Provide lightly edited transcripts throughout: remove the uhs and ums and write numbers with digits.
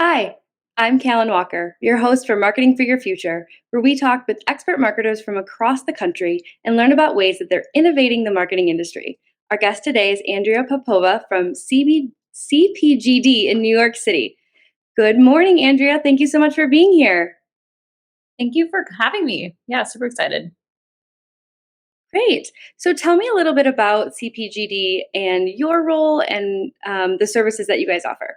Hi, I'm Callan Walker, your host for Marketing for Your Future, where we talk with expert marketers from across the country and learn about ways that they're innovating the marketing industry. Our guest today is Andrea Popova from CPGD in New York City. Good morning, Andrea. Thank you so much for being here. Thank you for having me. Yeah, super excited. Great. So tell me a little bit about CPGD and your role and the services that you guys offer.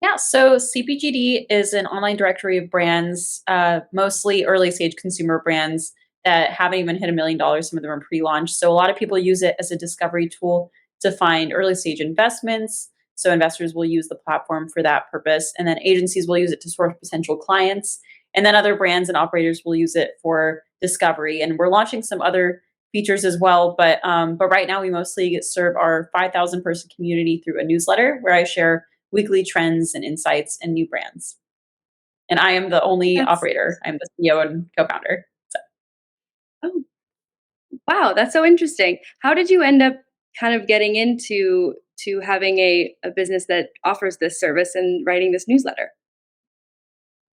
Yeah, so CPGD is an online directory of brands, mostly early stage consumer brands that haven't even hit $1 million. Some of them are pre launch. So a lot of people use it as a discovery tool to find early stage investments. So investors will use the platform for that purpose. And then agencies will use it to source potential clients. And then other brands and operators will use it for discovery. And we're launching some other features as well. But right now we mostly serve our 5,000 person community through a newsletter where I share weekly trends and insights and new brands. And I am the only That's operator. I'm the CEO and co-founder. So, oh, wow, that's so interesting. How did you end up kind of getting into having a business that offers this service and writing this newsletter?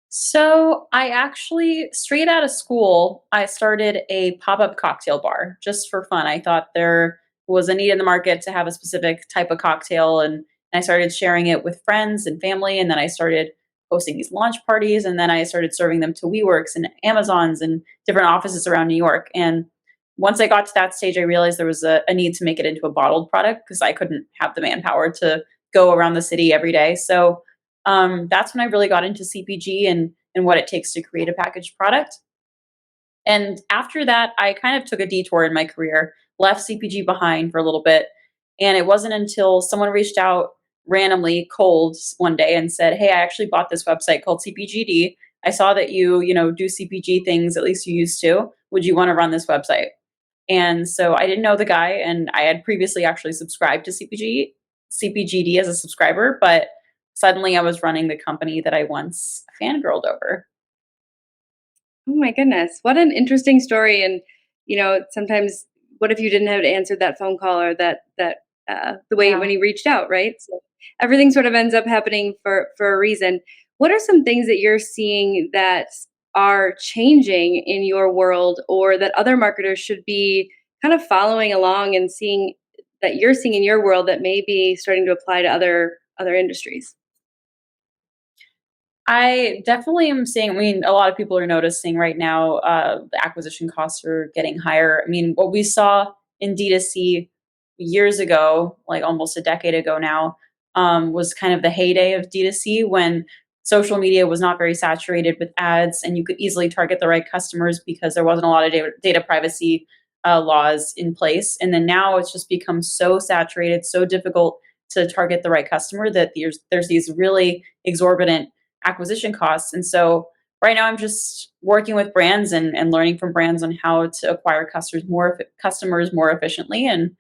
so I actually, straight out of school, I started a pop-up cocktail bar just for fun. I thought there was a need in the market to have a specific type of cocktail, and I started sharing it with friends and family, and then I started hosting these launch parties, and then I started serving them to WeWorks and Amazons and different offices around New York. And once I got to that stage, I realized there was a need to make it into a bottled product because I couldn't have the manpower to go around the city every day. So that's when I really got into CPG and what it takes to create a packaged product. And after that, I kind of took a detour in my career, left CPG behind for a little bit. And it wasn't until someone reached out randomly cold one day and said, "Hey, I actually bought this website called CPGD. I saw that you do CPG things, at least you used to. Would you want to run this website?" And so I didn't know the guy, and I had previously actually subscribed to CPGD as a subscriber, but suddenly I was running the company that I once fangirled over. Oh my goodness, what an interesting story! And sometimes, what if you didn't have answered that phone call or that the way when Yeah. he reached out, right? So everything sort of ends up happening for a reason. What are some things that you're seeing that are changing in your world, or that other marketers should be kind of following along and seeing that you're seeing in your world that may be starting to apply to other industries? I definitely am seeing, I mean, a lot of people are noticing right now the acquisition costs are getting higher. I mean, what we saw in D2C years ago, like almost a decade ago now, was kind of the heyday of D2C when social media was not very saturated with ads and you could easily target the right customers because there wasn't a lot of data privacy laws in place. And then now it's just become so saturated, so difficult to target the right customer that there's these really exorbitant acquisition costs. And so right now I'm just working with brands and learning from brands on how to acquire customers more efficiently. And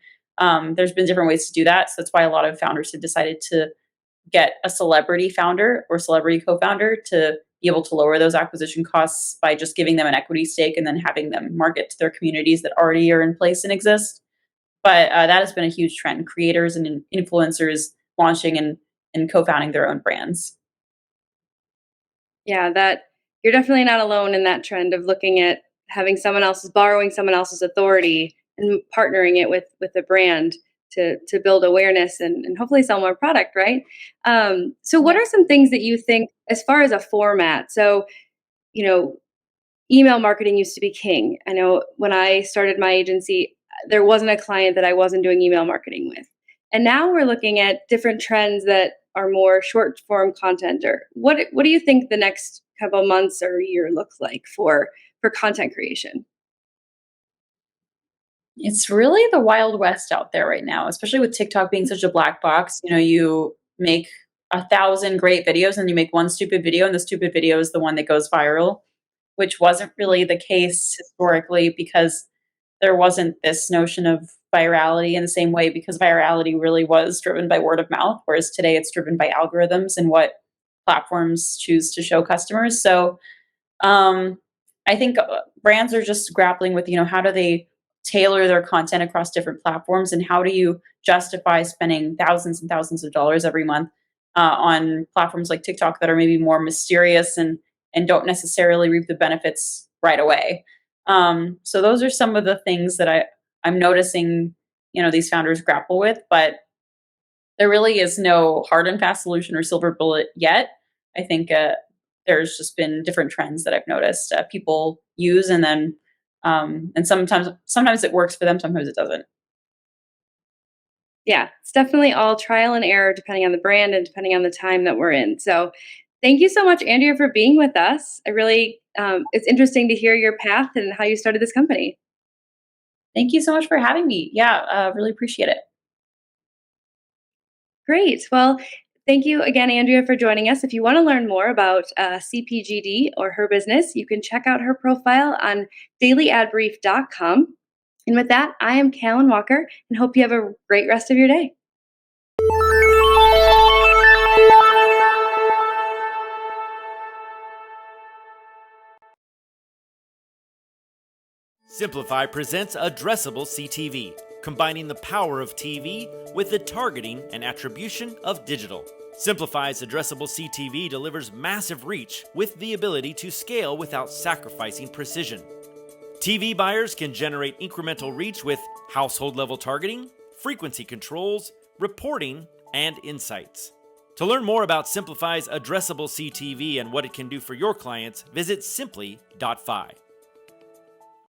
there's been different ways to do that. So that's why a lot of founders have decided to get a celebrity founder or celebrity co-founder to be able to lower those acquisition costs by just giving them an equity stake and then having them market to their communities that already are in place and exist. But that has been a huge trend: creators and influencers launching and co-founding their own brands. Yeah, that you're definitely not alone in that trend of looking at having borrowing someone else's authority and partnering it with a brand to build awareness and hopefully sell more product, right? So what Yeah. are some things that you think as far as a format? So, you know, email marketing used to be king. I know when I started my agency, there wasn't a client that I wasn't doing email marketing with. And now we're looking at different trends that are more short form content. Or what do you think the next couple months or year looks like for content creation? It's really the Wild West out there right now, especially with TikTok being such a black box. You know, you make 1,000 great videos and you make one stupid video, and the stupid video is the one that goes viral, which wasn't really the case historically because there wasn't this notion of virality in the same way because virality really was driven by word of mouth, whereas today it's driven by algorithms and what platforms choose to show customers. So um, I think brands are just grappling with, how do they tailor their content across different platforms and how do you justify spending thousands and thousands of dollars every month on platforms like TikTok that are maybe more mysterious and don't necessarily reap the benefits right away. So those are some of the things that I'm noticing, these founders grapple with, but there really is no hard and fast solution or silver bullet yet. I think there's just been different trends that I've noticed people use, and then and sometimes it works for them, sometimes it doesn't. Yeah, it's definitely all trial and error depending on the brand and depending on the time that we're in. So, thank you so much, Andrea, for being with us. It's interesting to hear your path and how you started this company. Thank you so much for having me. Yeah, really appreciate it. Great. Well, thank you again, Andrea, for joining us. If you want to learn more about CPGD or her business, you can check out her profile on dailyadbrief.com. And with that, I am Callan Walker and hope you have a great rest of your day. Simplify presents Addressable CTV, combining the power of TV with the targeting and attribution of digital. Simplify's Addressable CTV delivers massive reach with the ability to scale without sacrificing precision. TV buyers can generate incremental reach with household-level targeting, frequency controls, reporting, and insights. To learn more about Simplify's Addressable CTV and what it can do for your clients, visit simply.fi.